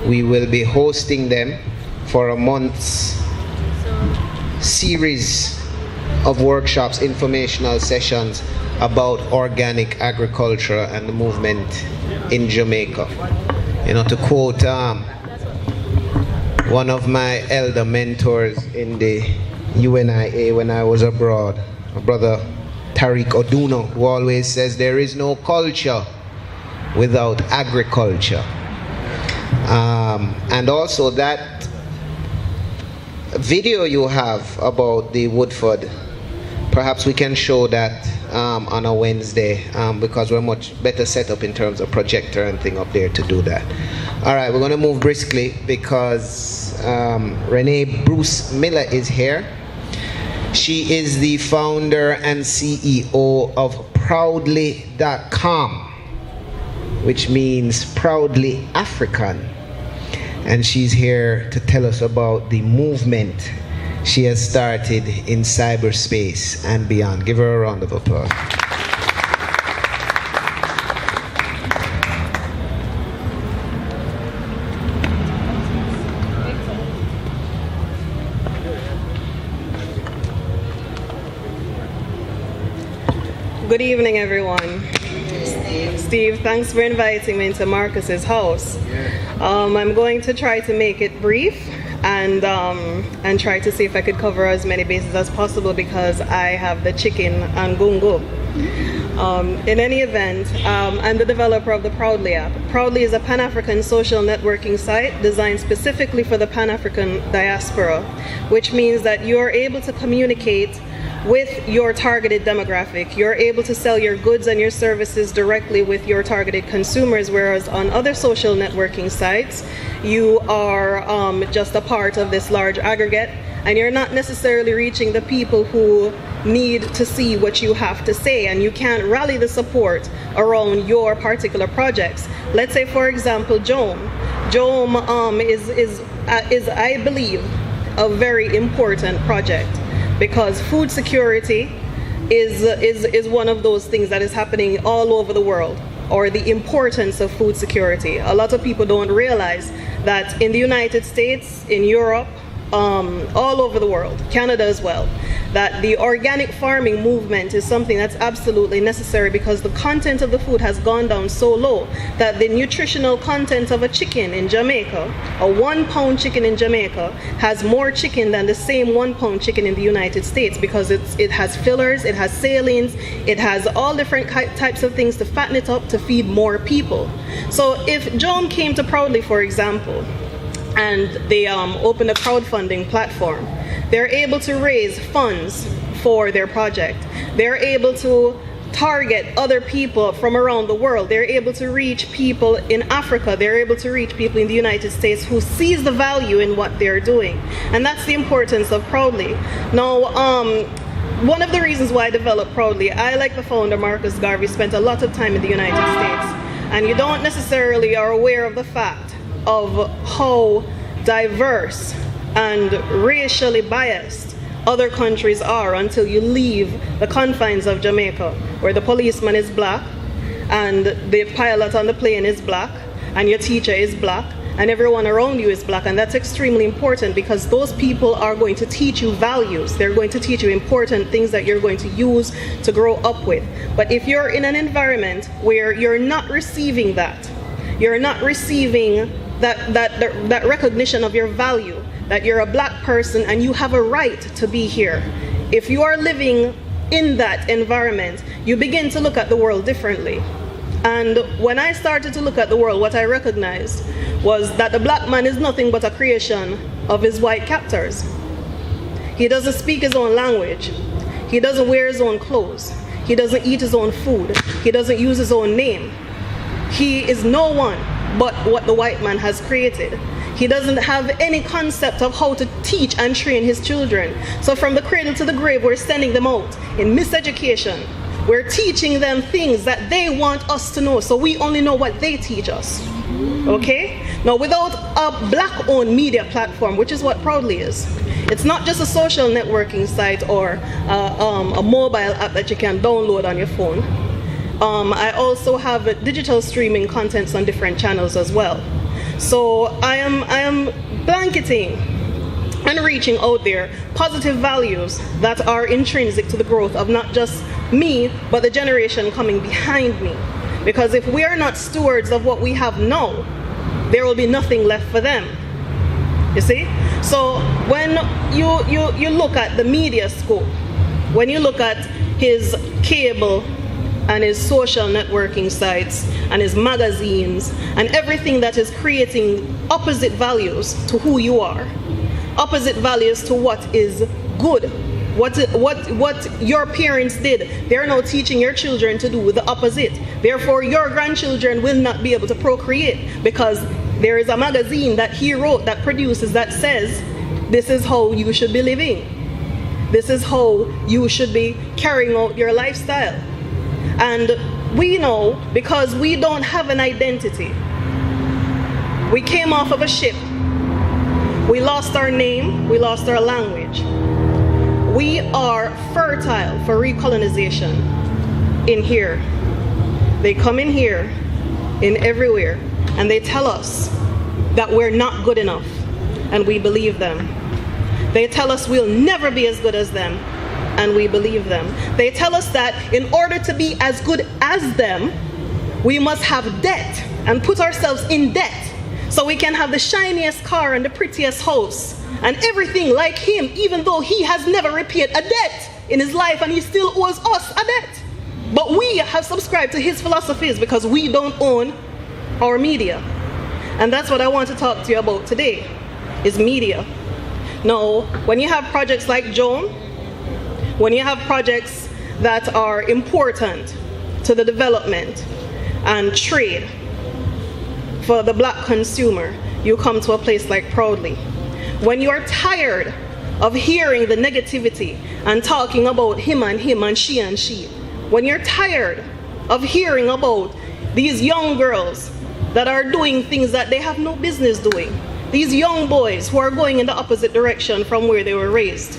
We will be hosting them for a month's series of workshops, informational sessions about organic agriculture and the movement in Jamaica. You know, to quote one of my elder mentors in the UNIA when I was abroad, my brother Tariq Oduno, who always says there is no culture without agriculture. And also that video you have about the Woodford, perhaps we can show that on a Wednesday, because we're much better set up in terms of projector and thing up there to do that. All right, we're going to move briskly because Renae Bruce-Miller is here. She is the founder and CEO of Proudli.com, which means proudly African. And she's here to tell us about the movement she has started in cyberspace and beyond. Give her a round of applause. Good evening, everyone. Steve, thanks for inviting me into Marcus's house. I'm going to try to make it brief and try to see if I could cover as many bases as possible because I have the chicken and gungo. In any event, I'm the developer of the Proudli app. Proudli is a Pan-African social networking site designed specifically for the Pan-African diaspora, which means that you're able to communicate with your targeted demographic. You're able to sell your goods and your services directly with your targeted consumers, whereas on other social networking sites, you are just a part of this large aggregate, and you're not necessarily reaching the people who need to see what you have to say, and you can't rally the support around your particular projects. Let's say, for example, Jome is I believe, a very important project, because food security is one of those things that is happening all over the world, or the importance of food security. A lot of people don't realize that in the United States, in Europe, all over the world, Canada as well, that the organic farming movement is something that's absolutely necessary because the content of the food has gone down so low that the nutritional content of a chicken in Jamaica, a 1 pound chicken in Jamaica, has more chicken than the same 1 pound chicken in the United States because it has fillers, it has salines, it has all different types of things to fatten it up to feed more people. So if Jome came to Proudli, for example, and they open a crowdfunding platform, they're able to raise funds for their project. They're able to target other people from around the world. They're able to reach people in Africa. They're able to reach people in the United States who sees the value in what they're doing. And that's the importance of Proudli. Now, one of the reasons why I developed Proudli, I, like the founder, Marcus Garvey, spent a lot of time in the United States. And you don't necessarily are aware of the fact of how diverse and racially biased other countries are until you leave the confines of Jamaica, where the policeman is black, and the pilot on the plane is black, and your teacher is black, and everyone around you is black. And that's extremely important because those people are going to teach you values. They're going to teach you important things that you're going to use to grow up with. But if you're in an environment where you're not receiving that, you're not receiving that recognition of your value, that you're a black person and you have a right to be here. If you are living in that environment, you begin to look at the world differently. And when I started to look at the world, what I recognized was that the black man is nothing but a creation of his white captors. He doesn't speak his own language. He doesn't wear his own clothes. He doesn't eat his own food. He doesn't use his own name. He is no one but what the white man has created. He doesn't have any concept of how to teach and train his children. So from the cradle to the grave, we're sending them out in miseducation. We're teaching them things that they want us to know, so we only know what they teach us. Okay? Now, without a black-owned media platform, which is what Proudli is, it's not just a social networking site or a mobile app that you can download on your phone. I also have digital streaming contents on different channels as well. So I am blanketing and reaching out there positive values that are intrinsic to the growth of not just me, but the generation coming behind me. Because if we are not stewards of what we have now, there will be nothing left for them. You see? So when you look at the media scope, when you look at his cable and his social networking sites and his magazines and everything that is creating opposite values to who you are, opposite values to what is good, what your parents did, they're now teaching your children to do the opposite. Therefore, your grandchildren will not be able to procreate because there is a magazine that he wrote, that produces, that says, this is how you should be living. This is how you should be carrying out your lifestyle. And we know, because we don't have an identity. We came off of a ship. We lost our name, we lost our language. We are fertile for recolonization in here. They come in here, in everywhere, and they tell us that we're not good enough, and we believe them. They tell us we'll never be as good as them, and we believe them. They tell us that in order to be as good as them, we must have debt and put ourselves in debt so we can have the shiniest car and the prettiest house and everything like him, even though he has never repaid a debt in his life and he still owes us a debt. But we have subscribed to his philosophies because we don't own our media. And that's what I want to talk to you about today, is media. Now, when you have projects like Joan, when you have projects that are important to the development and trade for the black consumer, you come to a place like Proudli. When you are tired of hearing the negativity and talking about him and she, when you're tired of hearing about these young girls that are doing things that they have no business doing, these young boys who are going in the opposite direction from where they were raised,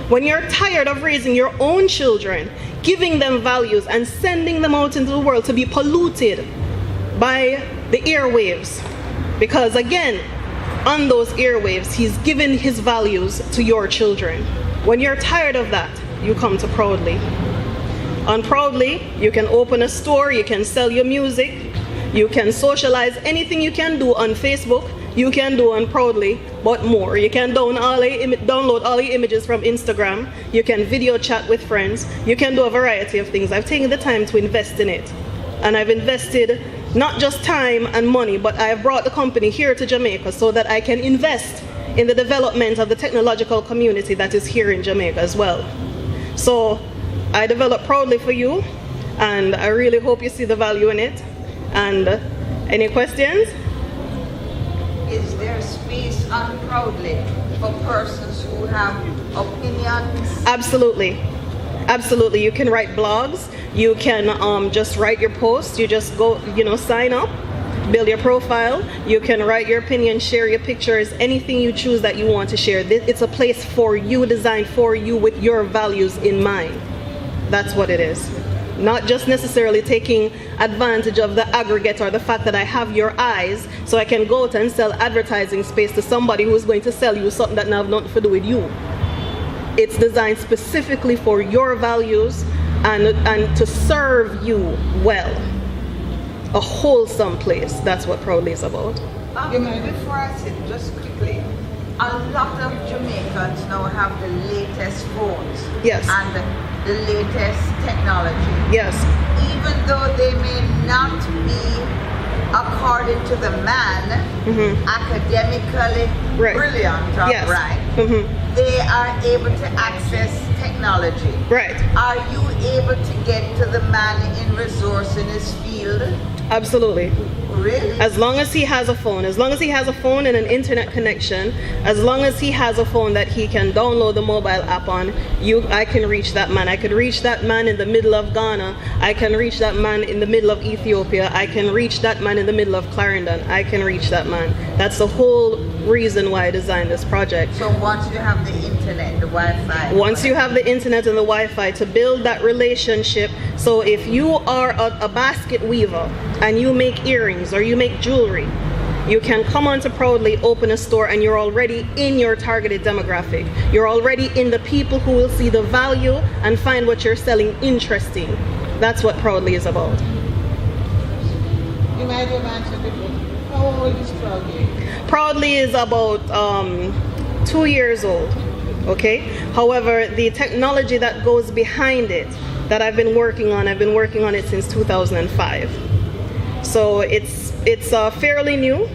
when you're tired of raising your own children, giving them values and sending them out into the world to be polluted by the airwaves, because again, on those airwaves, he's given his values to your children. When you're tired of that, you come to Proudli. On Proudli, you can open a store, you can sell your music, you can socialize, anything you can do on Facebook, you can do on Proudli, but more. You can download all the images from Instagram, you can video chat with friends, you can do a variety of things. I've taken the time to invest in it. And I've invested not just time and money, but I have brought the company here to Jamaica so that I can invest in the development of the technological community that is here in Jamaica as well. So I developed Proudli for you, and I really hope you see the value in it. And any questions? Is there space on Proudli for persons who have opinions? Absolutely. Absolutely. You can write blogs. You can just write your posts. You just go, sign up, build your profile. You can write your opinion, share your pictures, anything you choose that you want to share. It's a place for you, designed for you with your values in mind. That's what it is. Not just necessarily taking advantage of the aggregate or the fact that I have your eyes so I can go out and sell advertising space to somebody who's going to sell you something that have nothing to do with you. It's designed specifically for your values and to serve you well. A wholesome place. That's what Proudli is about. Before I say, just quickly, a lot of Jamaicans now have the latest phones. Yes. And the latest technology. Yes. Even though they may not be, according to the man, academically brilliant or yes. bright, they are able to access technology. Right. Are you able to get to the man in resource in his field? Absolutely. Really? As long as he has a phone, and an internet connection, as long as he has a phone that he can download the mobile app on, I can reach that man. I could reach that man in the middle of Ghana. I can reach that man in the middle of Ethiopia. I can reach that man in the middle of Clarendon. I can reach that man. That's the whole reason why I designed this project. So once you have the internet, the Wi-Fi. Once you have the internet and the Wi-Fi, to build that relationship. So if you are a basket weaver and you make earrings or you make jewelry, You can come onto Proudli, open a store, and you're already in your targeted demographic. You're already in the people who will see the value and find what you're selling interesting. That's what Proudli is about. You might have answered before. How old is Proudli? Proudli is about 2 years old. Okay. However, the technology that goes behind it that I've been working on it since 2005. So it's fairly new.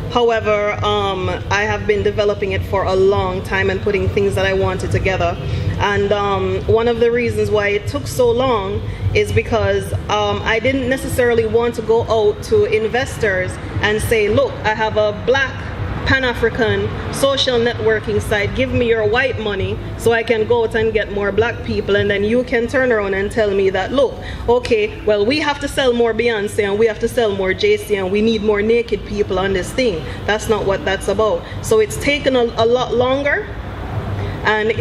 However, I have been developing it for a long time and putting things that I wanted together. And one of the reasons why it took so long is because I didn't necessarily want to go out to investors and say, look, I have a black Pan-African social networking site, give me your white money so I can go out and get more black people, and then you can turn around and tell me that, look, okay, well, we have to sell more Beyonce and we have to sell more JC and we need more naked people on this thing. That's not what that's about. So it's taken a lot longer, and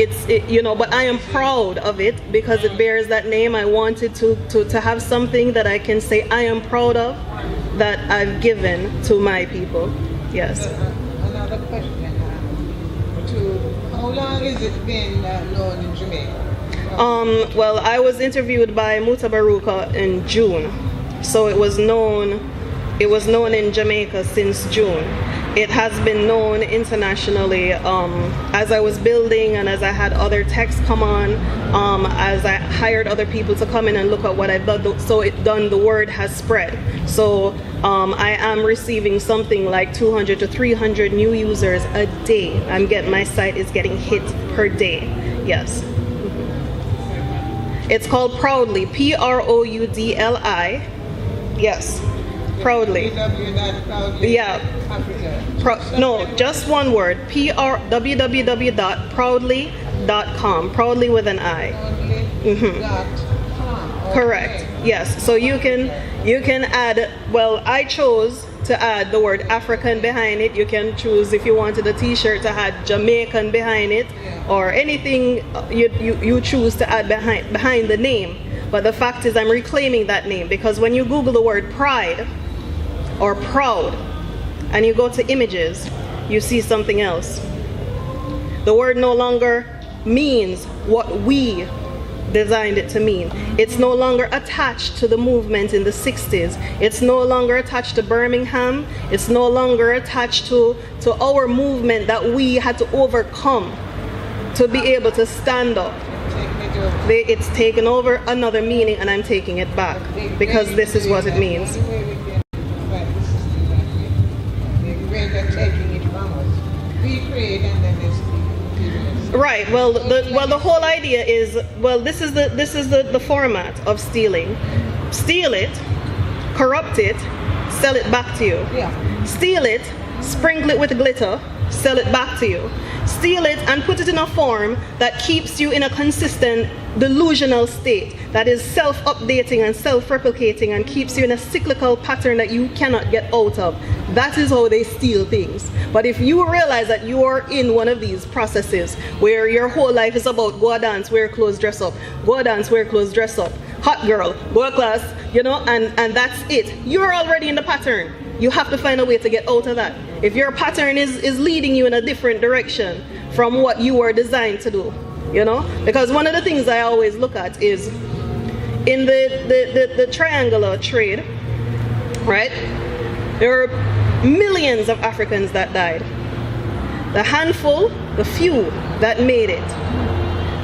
but I am proud of it because it bears that name. I wanted to have something that I can say I am proud of, that I've given to my people. Yes. Another question. How long has it been known in Jamaica? Well, I was interviewed by Muta Baruka in June, so it was known in Jamaica since June. It has been known internationally as I was building and as I had other techs come on, as I hired other people to come in and look at what I've done. So the word has spread. So I am receiving something like 200 to 300 new users a day. My site is getting hit per day. Yes. It's called Proudli, Proudli. Yes. Proudli. Yeah. No, just one word. www.proudli.com. Proudli with an I. Correct. Yes. So you can add. Well, I chose to add the word African behind it. You can choose if you wanted a T-shirt to add Jamaican behind it, or anything you choose to add behind the name. But the fact is, I'm reclaiming that name because when you Google the word pride or proud and you go to images, you see something else. The word no longer means what we designed it to mean. It's no longer attached to the movement in the 60s. It's no longer attached to Birmingham. It's no longer attached to our movement that we had to overcome to be able to stand up. It's taken over another meaning, and I'm taking it back because this is what it means. Right. Well, the whole idea is, this is the format of stealing. Steal it, corrupt it, sell it back to you. Yeah. Steal it, sprinkle it with glitter, sell it back to you. Steal it and put it in a form that keeps you in a consistent delusional state that is self-updating and self-replicating and keeps you in a cyclical pattern that you cannot get out of. That is how they steal things. But if you realize that you are in one of these processes where your whole life is about go dance, wear clothes, dress up, go dance, wear clothes, dress up, hot girl, go class, and that's it. You're already in the pattern. You have to find a way to get out of that. If your pattern is leading you in a different direction from what you were designed to do, because one of the things I always look at is in the triangular trade, right? There are millions of Africans that died. The handful, the few that made it,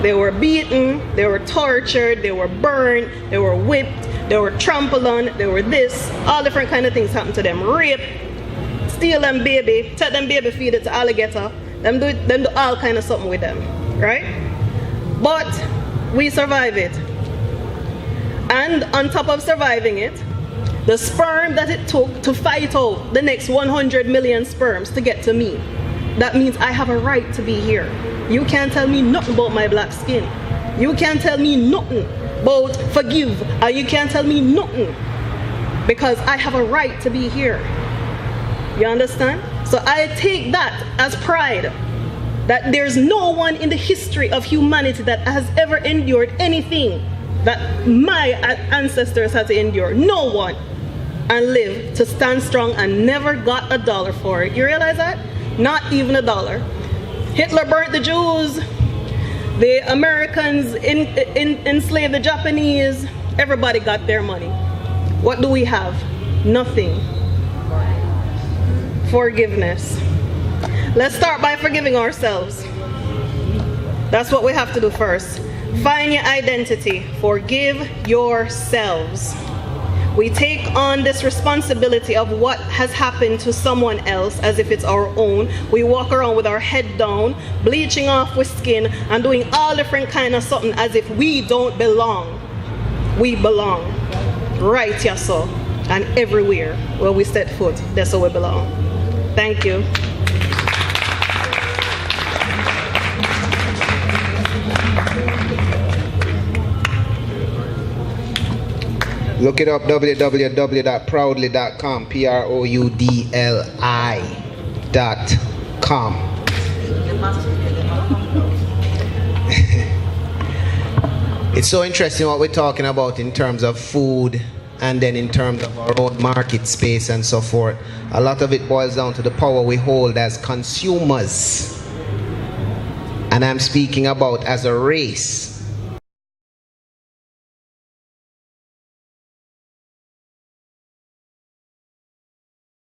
they were beaten, they were tortured, they were burned, they were whipped, they were trampled on, they were this, all different kind of things happened to them. Rape, steal them baby, take them baby, feed it to alligator, them do all kind of something with them, right? But we survive it. And on top of surviving it, the sperm that it took to fight out the next 100 million sperms to get to me, that means I have a right to be here. You can't tell me nothing about my black skin. You can't tell me nothing about forgive, or you can't tell me nothing, because I have a right to be here. You understand? So I take that as pride, that there's no one in the history of humanity that has ever endured anything that my ancestors had to endure. No one. and live to stand strong and never got $1 for it. You realize that? Not even $1. Hitler burnt the Jews. The Americans enslaved the Japanese. Everybody got their money. What do we have? Nothing. Forgiveness. Let's start by forgiving ourselves. That's what we have to do first. Find your identity. Forgive yourselves. We take on this responsibility of what has happened to someone else as if it's our own. We walk around with our head down, bleaching off with skin, and doing all different kind of something as if we don't belong. We belong. Right, yes, so. And everywhere where we set foot, that's where we belong. Thank you. Look it up, www.proudli.com, Proudli.com. It's so interesting what we're talking about in terms of food and then in terms of our own market space and so forth. A lot of it boils down to the power we hold as consumers. And I'm speaking about as a race.